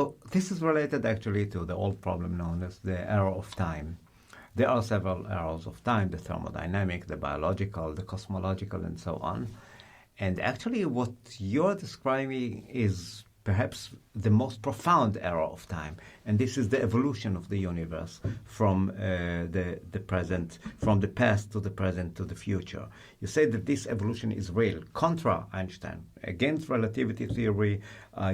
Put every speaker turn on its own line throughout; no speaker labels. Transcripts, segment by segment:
So this is related actually to the old problem known as the error of time. There are several errors of time, the thermodynamic, the biological, the cosmological, and so on. And actually what you're describing is perhaps the most profound error of time. And this is the evolution of the universe from the present, from the past to the present to the future. You say that this evolution is real, contra Einstein. Against relativity theory,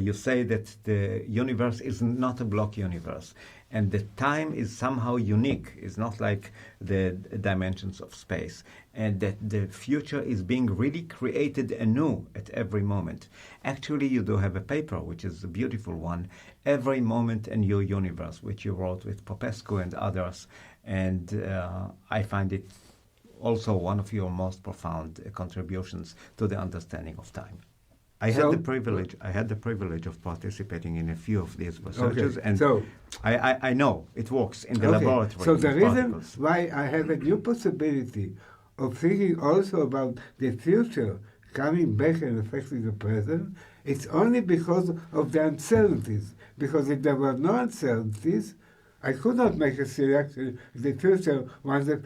you say that the universe is not a block universe. And the time is somehow unique. It's not like the dimensions of space. And that the future is being really created anew at every moment. Actually, you do have a paper, which is a beautiful one, Every Moment a New Universe, which you wrote with Popescu and others. And I find it also one of your most profound contributions to the understanding of time. I had the privilege of participating in a few of these researches, and so I know it works in the laboratory.
So the reason why I have a new possibility of thinking also about the future coming back and affecting the present, it's only because of the uncertainties. Because if there were no uncertainties, I could not make a selection in the future once the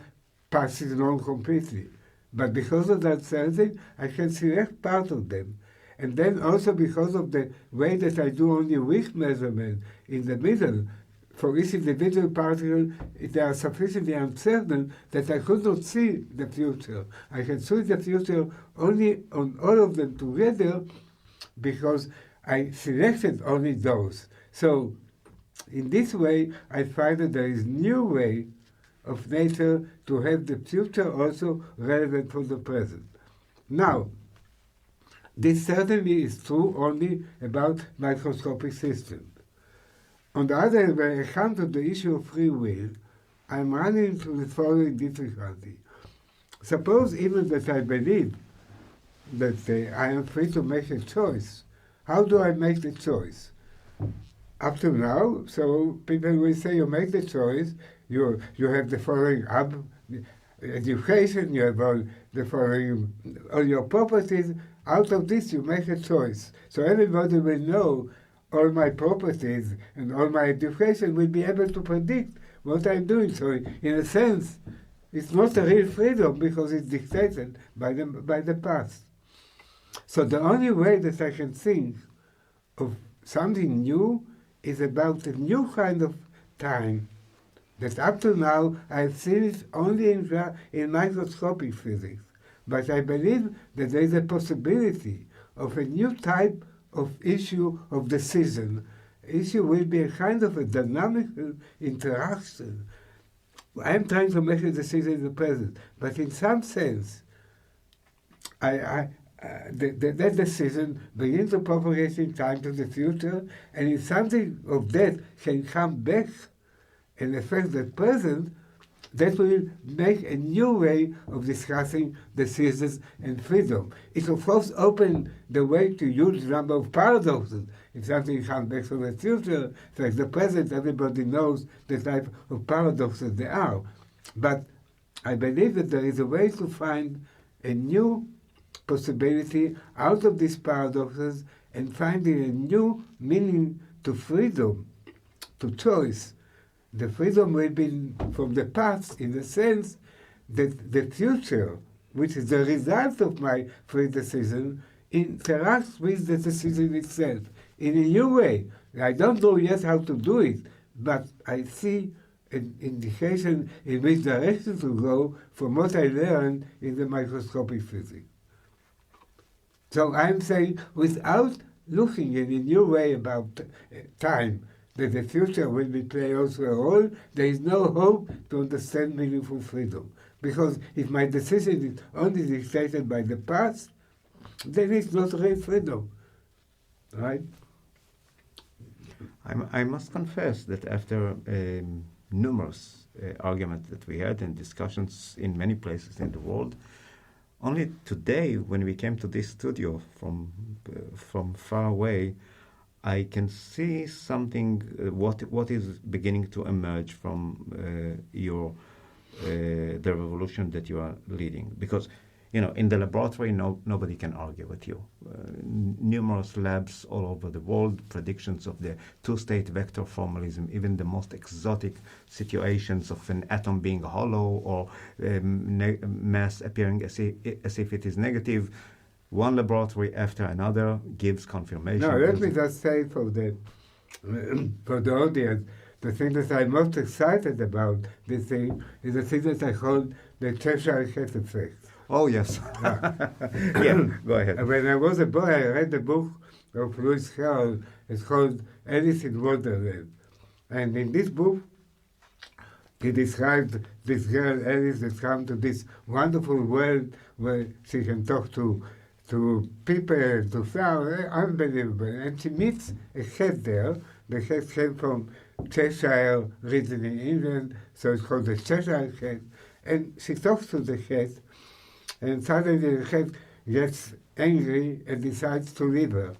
past is known completely. But because of the uncertainty, I can select part of them. And then also because of the way that I do only weak measurement in the middle, for each individual particle, they are sufficiently uncertain that I could not see the future. I can see the future only on all of them together because I selected only those. So in this way, I find that there is new way of nature to have the future also relevant for the present. Now, this certainly is true only about microscopic systems. On the other hand, when I come to the issue of free will, I'm running into the following difficulty. Suppose even that I believe that I am free to make a choice. How do I make the choice? Up to now, so people will say you make the choice, you have the following education, you have all the following, all your properties. Out of this, you make a choice. So everybody will know all my properties and all my education will be able to predict what I'm doing. So in a sense, it's not a real freedom because it's dictated by the past. So the only way that I can think of something new is about a new kind of time that up to now I've seen it only in microscopic physics. But I believe that there is a possibility of a new type of issue of decision. Issue will be a kind of a dynamic interaction. I'm trying to make a decision in the present, but in some sense, that decision begins to propagate in time to the future, and if something of that can come back and affect the present, that will make a new way of discussing decisions and freedom. It of course opens the way to huge number of paradoxes. If something comes back from the future, like the present, everybody knows the type of paradoxes there are. But I believe that there is a way to find a new possibility out of these paradoxes and finding a new meaning to freedom, to choice. The freedom will be from the past in the sense that the future, which is the result of my free decision, interacts with the decision itself in a new way. I don't know yet how to do it, but I see an indication in which direction to go from what I learned in the microscopic physics. So I'm saying, without looking in a new way about time, that the future will be play also a role, there is no hope to understand meaningful freedom. Because if my decision is only dictated by the past, then it's not real freedom, right?
I must confess that after numerous arguments that we had and discussions in many places in the world, only today, when we came to this studio from far away, I can see something, what is beginning to emerge from the revolution that you are leading. Because in the laboratory, nobody can argue with you. Numerous labs all over the world, predictions of the two-state vector formalism, even the most exotic situations of an atom being hollow or mass appearing as if it is negative. One laboratory after another gives confirmation.
No, let me just say for the audience, the thing that I'm most excited about this thing is the thing that I call the Cheshire Cat effect.
Oh, yes. Yeah, go ahead.
When I was a boy, I read the book of Lewis Carroll. It's called Alice in Wonderland. And in this book, he described this girl, Alice, that comes to this wonderful world where she can talk to people, to flowers, unbelievable. And she meets a cat there. The cat came from Cheshire region in England, so it's called the Cheshire Cat. And she talks to the cat, and suddenly the cat gets angry and decides to leave her.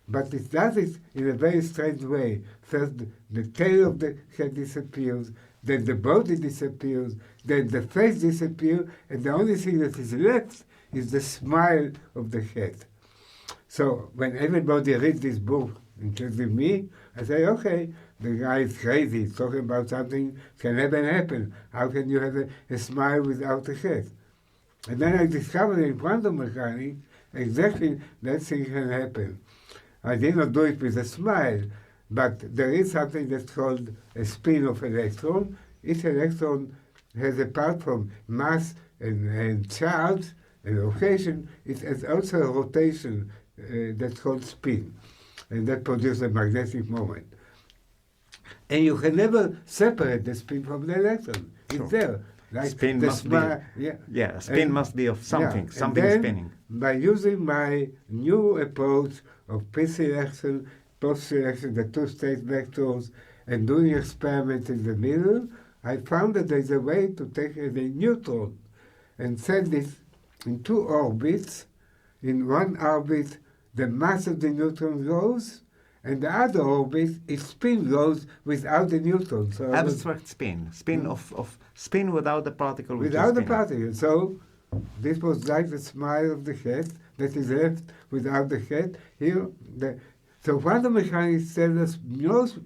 But it does it in a very strange way. First, the tail of the cat disappears, then the body disappears, then the face disappears, and the only thing that is left is the smile of the cat. So when everybody reads this book, including me, I say, okay, the guy is crazy. He's talking about something that can never happen. How can you have a smile without a cat? And then I discovered in quantum mechanics exactly that thing can happen. I did not do it with a smile, but there is something that's called a spin of electron. Each electron has, apart from mass and charge and rotation, it has also a rotation that's called spin, and that produces a magnetic moment. And you can never separate the spin from the electron.
Sure.
It's there. Like
spin
the
must be, spin must be of something, something
then,
spinning.
By using my new approach of pre-selection, post-selection, the two-state vectors, and doing experiments in the middle, I found that there's a way to take a neutron and send it in two orbits. In one orbit, the mass of the neutron goes, and the other orbit, its spin goes without the neutron. So
Abstract spin of spin without the particle.
Without the particle. So this was like the smile of the cat that is left without the cat. Here, so quantum mechanics tell us most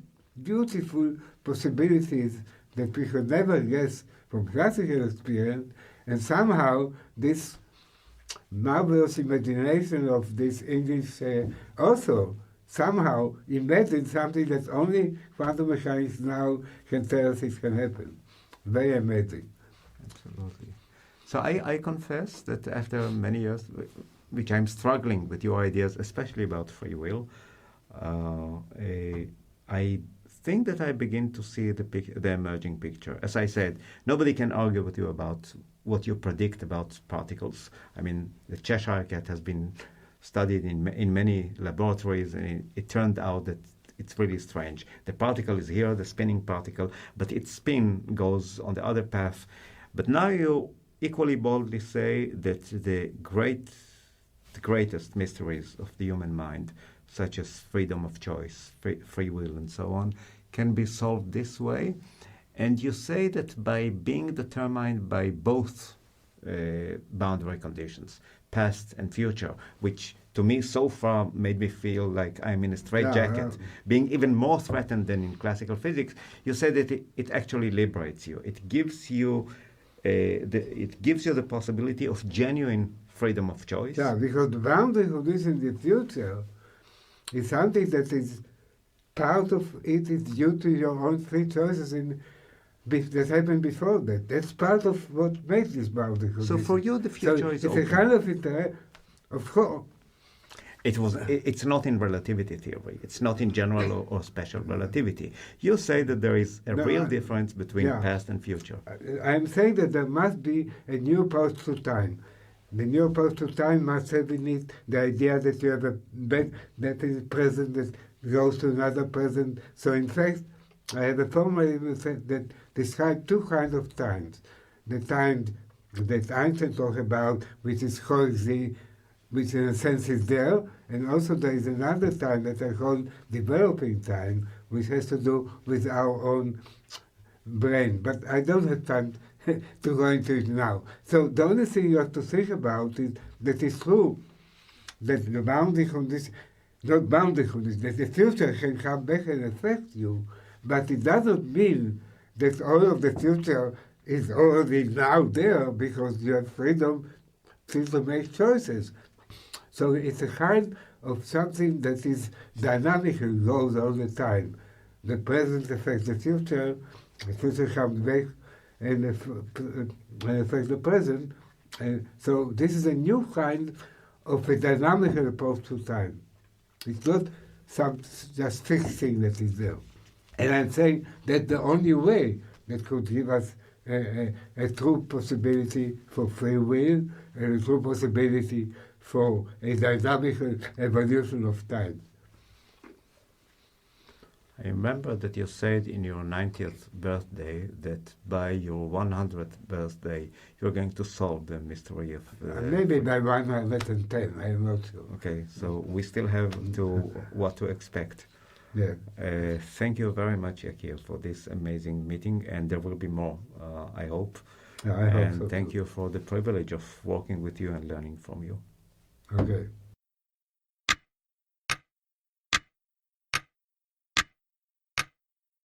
beautiful possibilities that we could never guess from classical experience, and somehow this marvelous imagination of this English author somehow imagined something that only quantum mechanics now can tell us it can happen. Very amazing.
Absolutely. So I confess that after many years, which I'm struggling with your ideas, especially about free will, I think that I begin to see the emerging picture. As I said, nobody can argue with you about what you predict about particles. I mean, the Cheshire Cat has been studied in many laboratories, and it turned out that it's really strange. The particle is here, the spinning particle, but its spin goes on the other path. But now you equally boldly say that the greatest mysteries of the human mind, such as freedom of choice, free will, and so on, can be solved this way. And you say that by being determined by both boundary conditions, past and future, which to me so far made me feel like I'm in a straitjacket, being even more threatened than in classical physics, you say that it actually liberates you. It gives you the possibility of genuine freedom of choice.
Yeah, because the boundary condition in the future is something that is part of it is due to your own free choices that happened before that. That's part of what makes this boundary condition.
So for you, the future is open.
It's a kind of course.
It's not in relativity theory. It's not in general or special relativity. You say that there is a real difference between past and future.
I'm saying that there must be a new approach to time. The new approach to time must have in it the idea that you have a bed that is present that goes to another present. So in fact, I have a formula that describes two kinds of times. The time that Einstein talked about, which is coexist, which in a sense is there, and also there is another time that I call developing time, which has to do with our own brain. But I don't have time to go into it now. So the only thing you have to think about is that it's true that the boundary condition, not boundary condition, that the future can come back and affect you, but it doesn't mean that all of the future is already now there because you have freedom to make choices. So it's a kind of something that is dynamic and goes all the time. The present affects the future comes back and affects the present. And so this is a new kind of a dynamical approach to time. It's not some just fixed thing that is there. And I'm saying that the only way that could give us a true possibility for free will and a true possibility for a dynamical evolution of time.
I remember that you said in your 90th birthday that by your 100th birthday you're going to solve the mystery of...
maybe by 110, I'm not sure.
Okay, so we still have what to expect.
Yeah.
Thank you very much, Yakir, for this amazing meeting, and there will be more, I hope.
I hope
and
so
thank
too.
you for the privilege of working with you and learning from you.
Okay.